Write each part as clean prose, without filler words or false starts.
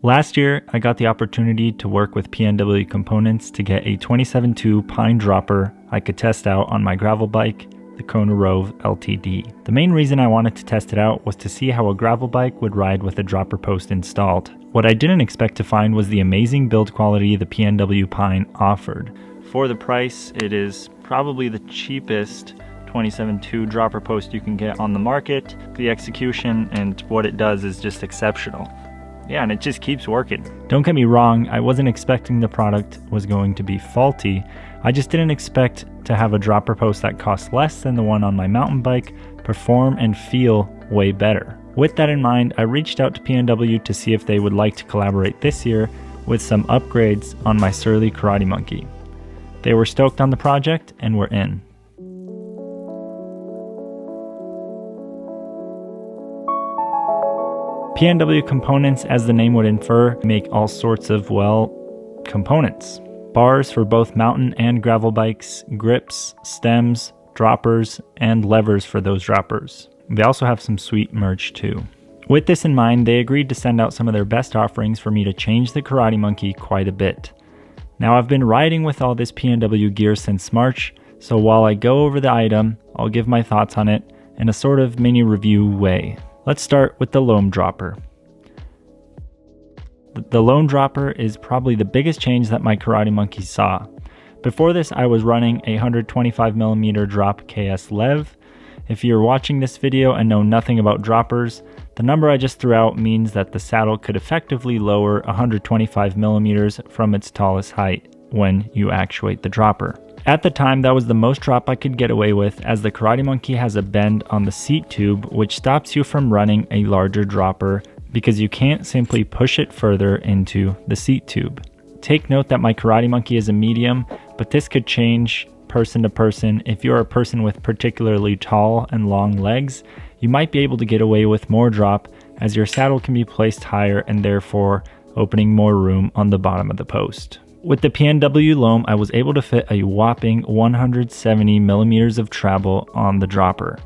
Last year, I got the opportunity to work with PNW Components to get a 27.2 pine dropper I could test out on my gravel bike, the Kona Roves LTD. The main reason I wanted to test it out was to see how a gravel bike would ride with a dropper post installed. What I didn't expect to find was the amazing build quality the PNW pine offered. For the price, it is probably the cheapest 27.2 dropper post you can get on the market. The execution and what it does is just exceptional. Yeah, and it just keeps working. Don't get me wrong, I wasn't expecting the product was going to be faulty. I just didn't expect to have a dropper post that costs less than the one on my mountain bike perform and feel way better. With that in mind, I reached out to PNW to see if they would like to collaborate this year with some upgrades on my Surly Karate Monkey. They were stoked on the project and were in. PNW Components, as the name would infer, make all sorts of, components. Bars for both mountain and gravel bikes, grips, stems, droppers, and levers for those droppers. They also have some sweet merch too. With this in mind, they agreed to send out some of their best offerings for me to change the Karate Monkey quite a bit. Now, I've been riding with all this PNW gear since March, so while I go over the item, I'll give my thoughts on it in a sort of mini review way. Let's start with the Loam Dropper. The Loam Dropper is probably the biggest change that my Karate Monkey saw. Before this, I was running a 125mm drop KS Lev. If you're watching this video and know nothing about droppers, the number I just threw out means that the saddle could effectively lower 125mm from its tallest height when you actuate the dropper. At the time, that was the most drop I could get away with, as the Karate Monkey has a bend on the seat tube which stops you from running a larger dropper because you can't simply push it further into the seat tube. Take note that my Karate Monkey is a medium, but this could change person to person. If you're a person with particularly tall and long legs, you might be able to get away with more drop, as your saddle can be placed higher and therefore opening more room on the bottom of the post. With the PNW Loam, I was able to fit a whopping 170mm of travel on the dropper.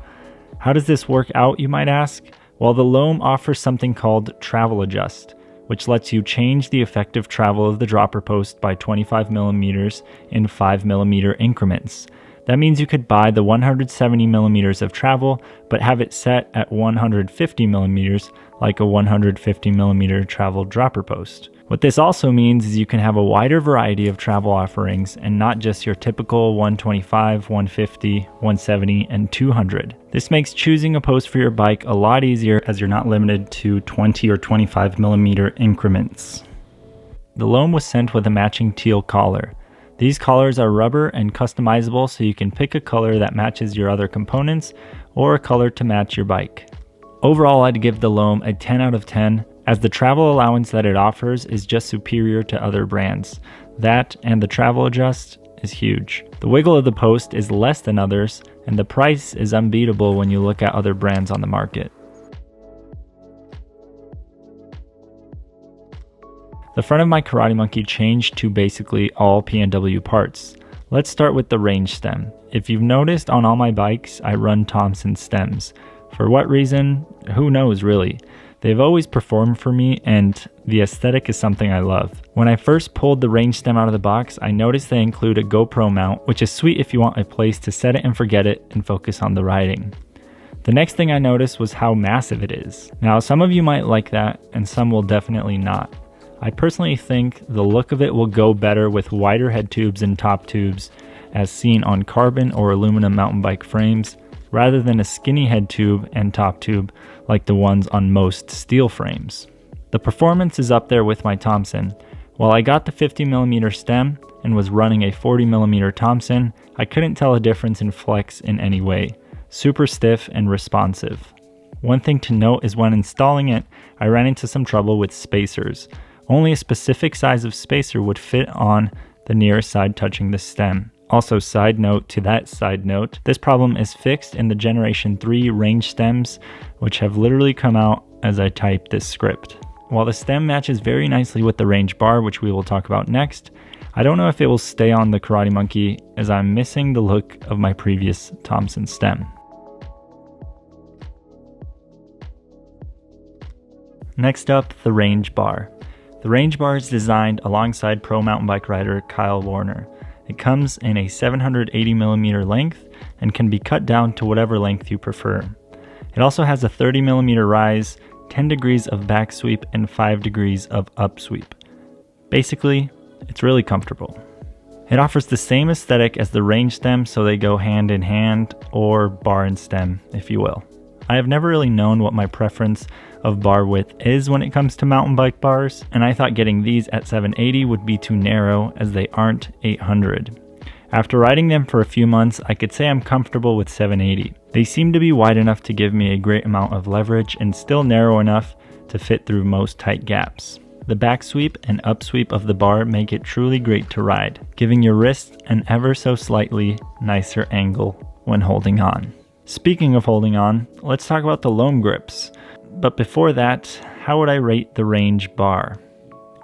How does this work out, you might ask? Well, the Loam offers something called Travel Adjust, which lets you change the effective travel of the dropper post by 25mm in 5mm increments. That means you could buy the 170mm of travel, but have it set at 150mm like a 150mm travel dropper post. What this also means is you can have a wider variety of travel offerings and not just your typical 125, 150, 170, and 200. This makes choosing a post for your bike a lot easier, as you're not limited to 20 or 25mm increments. The Loam was sent with a matching teal collar. These collars are rubber and customizable, so you can pick a color that matches your other components or a color to match your bike. Overall, I'd give the Loam a 10 out of 10, as the travel allowance that it offers is just superior to other brands. That and the Travel Adjust is huge. The wiggle of the post is less than others, and the price is unbeatable when you look at other brands on the market. The front of my Karate Monkey changed to basically all PNW parts. Let's start with the range stem. If you've noticed, on all my bikes, I run Thompson stems. For what reason? Who knows really. They've always performed for me, and the aesthetic is something I love. When I first pulled the range stem out of the box, I noticed they include a GoPro mount, which is sweet if you want a place to set it and forget it and focus on the riding. The next thing I noticed was how massive it is. Now, some of you might like that, and some will definitely not. I personally think the look of it will go better with wider head tubes and top tubes, as seen on carbon or aluminum mountain bike frames, rather than a skinny head tube and top tube like the ones on most steel frames. The performance is up there with my Thompson. While I got the 50mm stem and was running a 40mm Thompson, I couldn't tell a difference in flex in any way. Super stiff and responsive. One thing to note is when installing it, I ran into some trouble with spacers. Only a specific size of spacer would fit on the nearest side touching the stem. Also, side note to that side note, this problem is fixed in the Generation 3 range stems, which have literally come out as I type this script. While the stem matches very nicely with the range bar, which we will talk about next, I don't know if it will stay on the Karate Monkey, as I'm missing the look of my previous Thompson stem. Next up, the range bar. The range bar is designed alongside pro mountain bike rider Kyle Warner. It comes in a 780mm length and can be cut down to whatever length you prefer. It also has a 30mm rise, 10 degrees of back sweep, and 5 degrees of up sweep. Basically, it's really comfortable. It offers the same aesthetic as the range stem, so they go hand in hand, or bar and stem, if you will. I have never really known what my preference of bar width is when it comes to mountain bike bars, and I thought getting these at 780 would be too narrow as they aren't 800. After riding them for a few months, I could say I'm comfortable with 780. They seem to be wide enough to give me a great amount of leverage and still narrow enough to fit through most tight gaps. The back sweep and up sweep of the bar make it truly great to ride, giving your wrist an ever so slightly nicer angle when holding on. Speaking of holding on, let's talk about the Loam grips. But before that, how would I rate the range bar?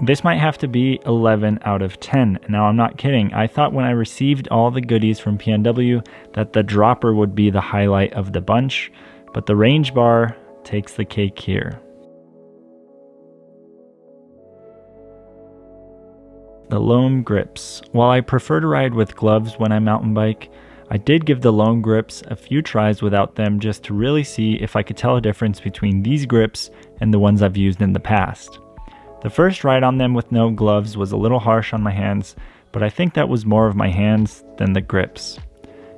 This might have to be 11 out of 10. Now, I'm not kidding. I thought when I received all the goodies from PNW that the dropper would be the highlight of the bunch, but the range bar takes the cake here. The Loam grips. While I prefer to ride with gloves when I mountain bike, I did give the Loam grips a few tries without them just to really see if I could tell a difference between these grips and the ones I've used in the past. The first ride on them with no gloves was a little harsh on my hands, but I think that was more of my hands than the grips.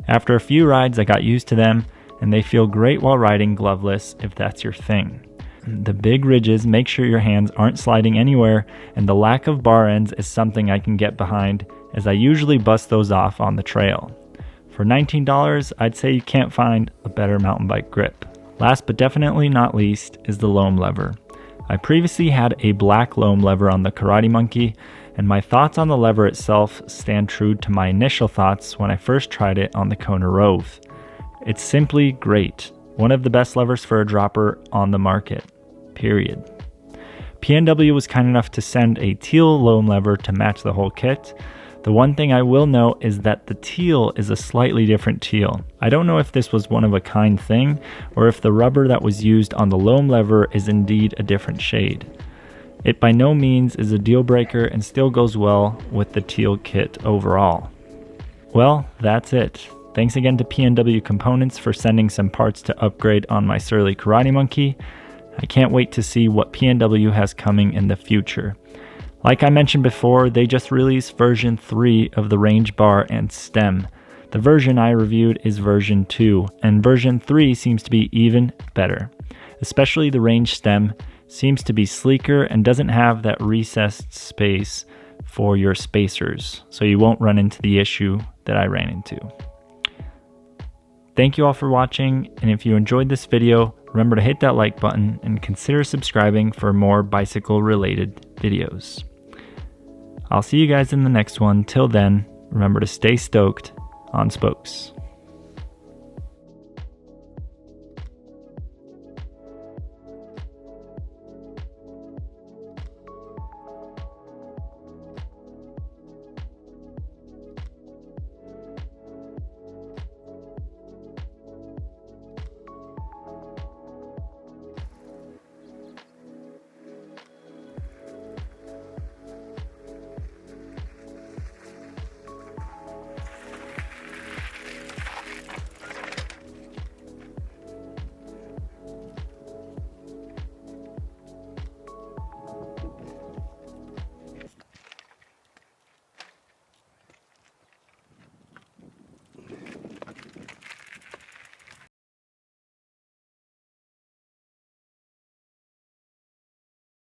After a few rides, I got used to them, and they feel great while riding gloveless if that's your thing. The big ridges make sure your hands aren't sliding anywhere, and the lack of bar ends is something I can get behind, as I usually bust those off on the trail. For $19, I'd say you can't find a better mountain bike grip. Last but definitely not least is the Loam Lever. I previously had a black Loam Lever on the Karate Monkey, and my thoughts on the lever itself stand true to my initial thoughts when I first tried it on the Kona Rove. It's simply great. One of the best levers for a dropper on the market, period. PNW was kind enough to send a teal Loam Lever to match the whole kit. The one thing I will note is that the teal is a slightly different teal. I don't know if this was one of a kind thing, or if the rubber that was used on the Loam Lever is indeed a different shade. It by no means is a deal breaker and still goes well with the teal kit overall. Well, that's it. Thanks again to PNW Components for sending some parts to upgrade on my surly Karate Monkey. I can't wait to see what PNW has coming in the future. Like I mentioned before, they just released version 3 of the range bar and stem. The version I reviewed is version 2, and version 3 seems to be even better. Especially the range stem seems to be sleeker and doesn't have that recessed space for your spacers, so you won't run into the issue that I ran into. Thank you all for watching, and if you enjoyed this video, remember to hit that like button and consider subscribing for more bicycle related videos. I'll see you guys in the next one. Till then, remember to stay stoked on spokes.